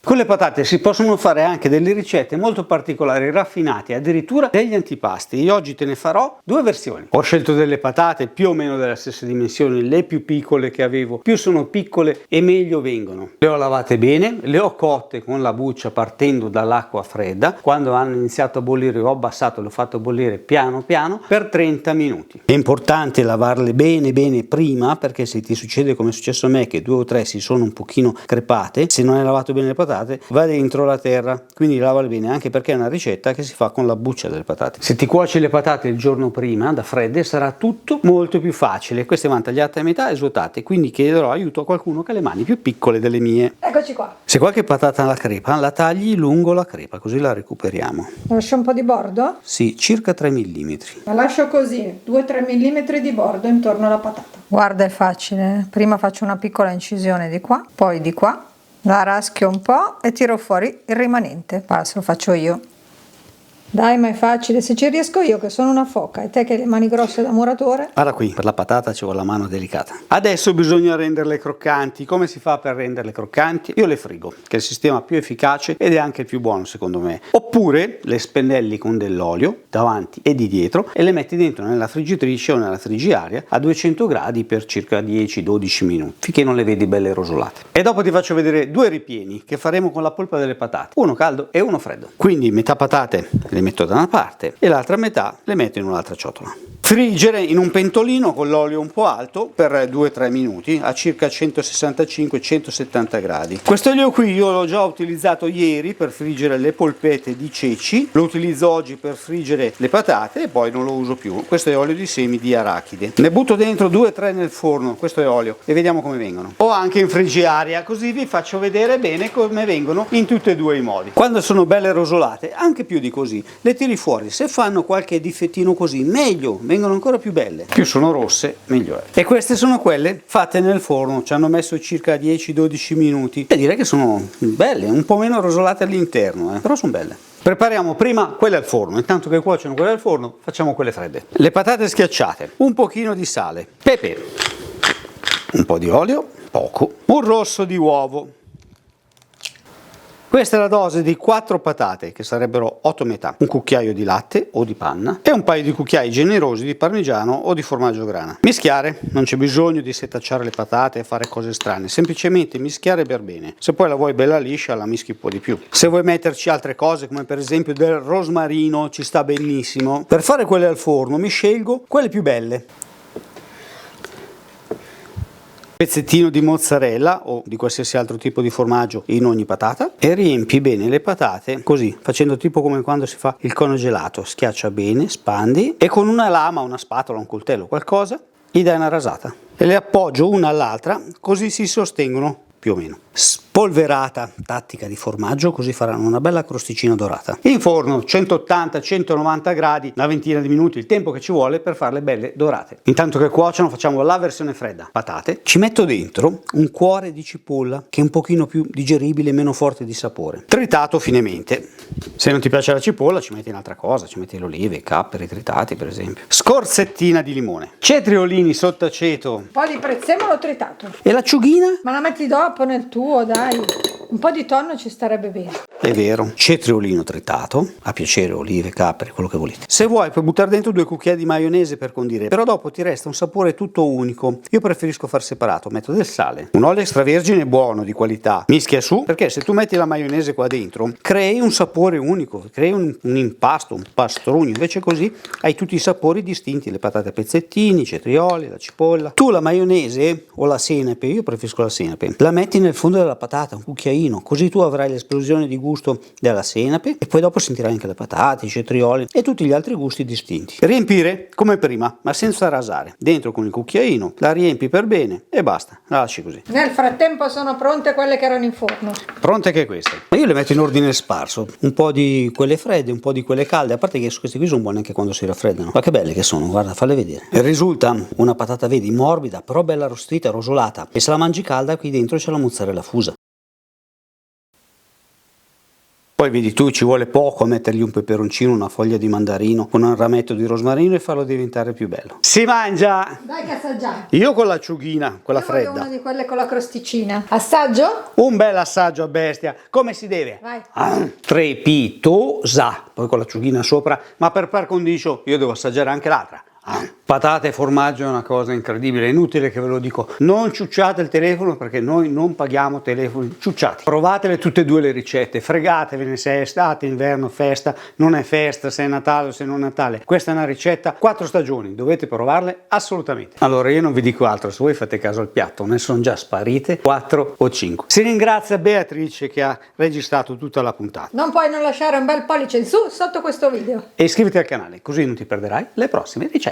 Con le patate si possono fare anche delle ricette molto particolari, raffinate, addirittura degli antipasti. Io oggi te ne farò due versioni. Ho scelto delle patate più o meno della stessa dimensione, le più piccole che avevo. Più sono piccole e meglio vengono. Le ho lavate bene, le ho cotte con la buccia partendo dall'acqua fredda. Quando hanno iniziato a bollire ho abbassato, le ho fatto bollire piano piano per 30 minuti. È importante lavarle bene prima, perché se ti succede come è successo a me che 2 o 3 si sono un pochino crepate, se non hai lavato bene le patate va dentro la terra, quindi lavale bene, anche perché è una ricetta che si fa con la buccia delle patate. Se ti cuoci le patate il giorno prima da fredde sarà tutto molto più facile. Queste vanno tagliate a metà e svuotate, quindi chiederò aiuto a qualcuno che ha le mani più piccole delle mie. Eccoci qua. Se qualche patata alla crepa la tagli lungo la crepa, così la recuperiamo. Lascio un po' di bordo? Sì, circa 3 mm. La lascio così, 2-3 mm di bordo intorno alla patata. Guarda, è facile. Prima faccio una piccola incisione di qua, poi di qua. La raschio un po' e tiro fuori il rimanente. Adesso lo faccio io. Dai, ma è facile, se ci riesco io che sono una foca e te che hai le mani grosse da muratore. Guarda qui, per la patata ci vuole la mano delicata. Adesso bisogna renderle croccanti. Come si fa per renderle croccanti? Io le frigo, che è il sistema più efficace ed è anche il più buono secondo me. Oppure le spennelli con dell'olio davanti e di dietro e le metti dentro nella friggitrice o nella friggiaria a 200 gradi per circa 10-12 minuti, finché non le vedi belle rosolate. E dopo ti faccio vedere due ripieni che faremo con la polpa delle patate, uno caldo e uno freddo. Quindi metà patate le metto da una parte e l'altra metà le metto in un'altra ciotola. Friggere in un pentolino con l'olio un po' alto per 2-3 minuti a circa 165-170 gradi. Questo olio qui io l'ho già utilizzato ieri per friggere le polpette di ceci, lo utilizzo oggi per friggere le patate e poi non lo uso più. Questo è olio di semi di arachide. Ne butto dentro 2-3 nel forno, questo è olio, e vediamo come vengono. O anche in friggiaria, così vi faccio vedere bene come vengono in tutti e due i modi. Quando sono belle rosolate, anche più di così, le tiri fuori. Se fanno qualche difettino così, meglio, vengono ancora più belle. Più sono rosse, meglio è. E queste sono quelle fatte nel forno, ci hanno messo circa 10-12 minuti e direi che sono belle, un po' meno rosolate all'interno, però sono belle. Prepariamo prima quelle al forno, intanto che cuociono quelle al forno facciamo quelle fredde. Le patate schiacciate, un pochino di sale, pepe, un po' di olio, poco, un rosso di uovo. Questa è la dose di 4 patate, che sarebbero 8 metà, un cucchiaio di latte o di panna e un paio di cucchiai generosi di parmigiano o di formaggio grana. Mischiare, non c'è bisogno di setacciare le patate e fare cose strane, semplicemente mischiare per bene. Se poi la vuoi bella liscia la mischi un po' di più. Se vuoi metterci altre cose come per esempio del rosmarino ci sta benissimo. Per fare quelle al forno mi scelgo quelle più belle. Pezzettino di mozzarella o di qualsiasi altro tipo di formaggio in ogni patata e riempi bene le patate così, facendo tipo come quando si fa il cono gelato, schiaccia bene, spandi e con una lama, una spatola, un coltello, qualcosa, gli dai una rasata e le appoggio una all'altra così si sostengono più o meno. Spolverata tattica di formaggio, così faranno una bella crosticina dorata. In forno 180-190 gradi, una ventina di minuti, il tempo che ci vuole per farle belle dorate. Intanto che cuociono facciamo la versione fredda. Patate, ci metto dentro un cuore di cipolla che è un pochino più digeribile e meno forte di sapore, tritato finemente. Se non ti piace la cipolla ci metti un'altra cosa, ci metti le olive, i capperi tritati per esempio. Scorzettina di limone, cetriolini sott'aceto, Un po' di prezzemolo tritato. e l'acciughina? Ma la metti dopo nel tuo, dai. Un po' di tonno ci starebbe bene. È vero, cetriolino tritato, a piacere olive, capperi, quello che volete. Se vuoi puoi buttare dentro 2 cucchiai di maionese per condire, però dopo ti resta un sapore tutto unico. Io preferisco far separato, metto del sale, un olio extravergine buono, di qualità, mischia su, perché se tu metti la maionese qua dentro crei un sapore unico, crei un impasto, un pastrugno, invece così hai tutti i sapori distinti, le patate a pezzettini, i cetrioli, la cipolla. Tu la maionese o la senape, io preferisco la senape, la metti nel fondo della patata, un cucchiaino, così tu avrai l'esplosione di gusto della senape e poi dopo sentirai anche le patate, i cetrioli e tutti gli altri gusti distinti. Riempire come prima, ma senza rasare, dentro con il cucchiaino, la riempi per bene e basta, la lasci così. Nel frattempo sono pronte quelle che erano in forno. Pronte anche queste. Ma io le metto in ordine sparso, un po' di quelle fredde, un po' di quelle calde, a parte che queste qui sono buone anche quando si raffreddano. Ma che belle che sono, guarda, falle vedere. E risulta una patata, vedi, morbida, però bella arrostita, rosolata. E se la mangi calda, qui dentro c'è la mozzarella fusa. Poi vedi tu, ci vuole poco a mettergli un peperoncino, una foglia di mandarino con un rametto di rosmarino e farlo diventare più bello. Si mangia! Dai che assaggiamo. Io con l'acciughina, quella Io voglio fredda. una di quelle con la crosticina. Assaggio? Un bel assaggio a bestia, come si deve? Vai. Trepitosa, poi con l'acciughina sopra, ma per par condicio io devo assaggiare anche l'altra. Patate e formaggio è una cosa incredibile, è inutile che ve lo dico, non ciucciate il telefono perché noi non paghiamo telefoni ciucciati. Provatele tutte e due le ricette, fregatevene se è estate, inverno, festa, non è festa, se è Natale o se non è Natale. Questa è una ricetta 4 stagioni, dovete provarle assolutamente. Allora io non vi dico altro, se voi fate caso al piatto, ne sono già sparite 4 o 5. Si ringrazia Beatrice che ha registrato tutta la puntata. Non puoi non lasciare un bel pollice in su sotto questo video. E iscriviti al canale così non ti perderai le prossime ricette.